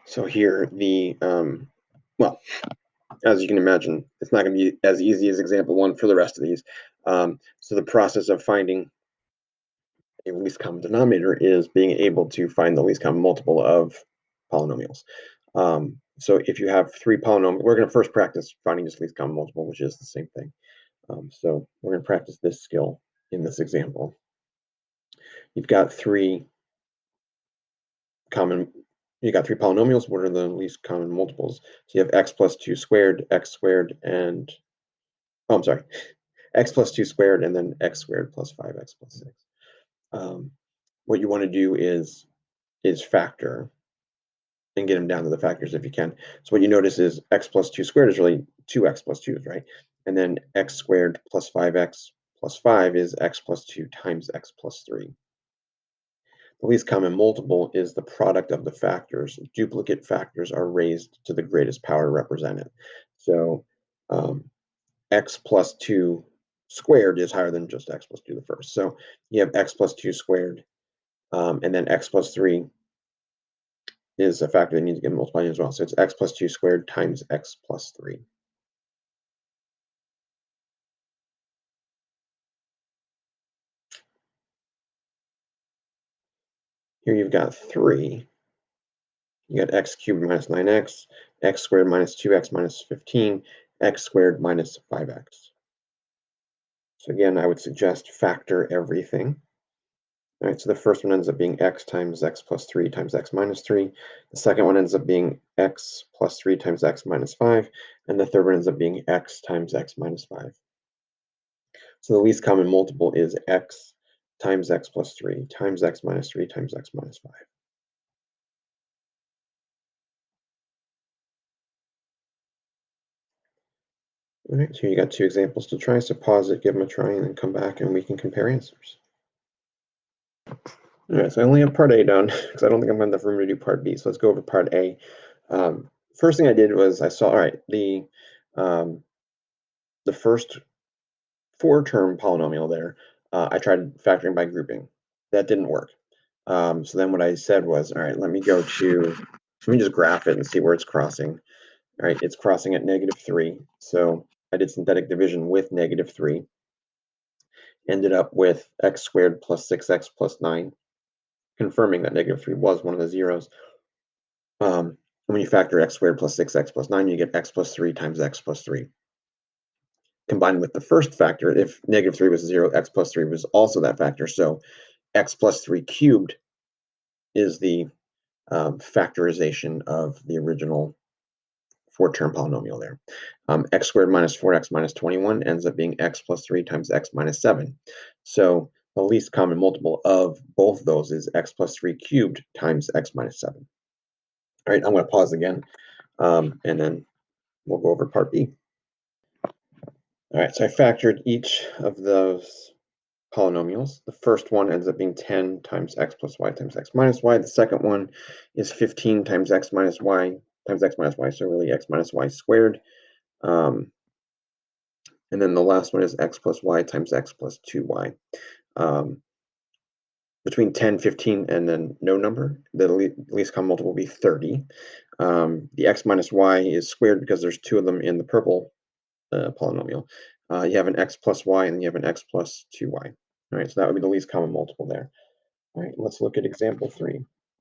So here, well, as you can imagine, it's not going to be as easy as example one for the rest of these. So the process of finding a least common denominator is being able to find the least common multiple of polynomials. So if you have three polynomials, we're going to first practice finding this least common multiple, which is the same thing. So we're going to practice this skill in this example. You've got three polynomials. What are the least common multiples? So you have x plus 2 squared, x squared, and oh, I'm sorry, x plus 2 squared, and then x squared plus 5x plus 6. What you want to do is factor and get them down to the factors if you can. So what you notice is x plus 2 squared is really 2x plus 2s, right? And then x squared plus 5x plus 5 is x plus 2 times x plus 3. The least common multiple is the product of the factors. Duplicate factors are raised to the greatest power represented. So x plus 2 squared is higher than just x plus 2 the first. So you have x plus 2 squared, and then x plus 3 is a factor that needs to get multiplied as well. So it's x plus 2 squared times x plus 3. Here you've got 3. You got x cubed minus 9x, x squared minus 2x minus 15, x squared minus 5x. So again, I would suggest factor everything. All right, so the first one ends up being x times x plus 3 times x minus 3. The second one ends up being x plus 3 times x minus 5. And the third one ends up being x times x minus 5. So the least common multiple is x times x plus 3 times x minus 3 times x minus 5. All right, so you got two examples to try, so pause it, give them a try, and then come back and we can compare answers. All right, so I only have part A done because I don't think I'm going to have enough room to do part B. So let's go over part A. First thing I did was I saw, all right, the first 4-term polynomial there, I tried factoring by grouping. That didn't work. So then what I said was, all right, let me just graph it and see where it's crossing. All right, it's crossing at -3. So I did synthetic division with -3. Ended up with x squared plus 6x plus 9, confirming that -3 was one of the zeros. When you factor x squared plus 6x plus 9, you get x plus 3 times x plus 3. Combined with the first factor, if -3 was 0, x plus 3 was also that factor. So x plus 3 cubed is the factorization of the original 4-term polynomial there. X squared minus 4x minus 21 ends up being x plus 3 times x minus 7. So the least common multiple of both of those is x plus 3 cubed times x minus 7. All right, I'm going to pause again, and then we'll go over part B. All right, so I factored each of those polynomials. The first one ends up being 10 times x plus y times x minus y. The second one is 15 times x minus y times x minus y, so really x minus y squared. And then the last one is x plus y times x plus 2y. Between 10, 15, and then no number, the least common multiple will be 30. The x minus y is squared because there's two of them in the purple polynomial. You have an x plus y and you have an x plus 2y. All right, so that would be the least common multiple there. All right, let's look at example 3.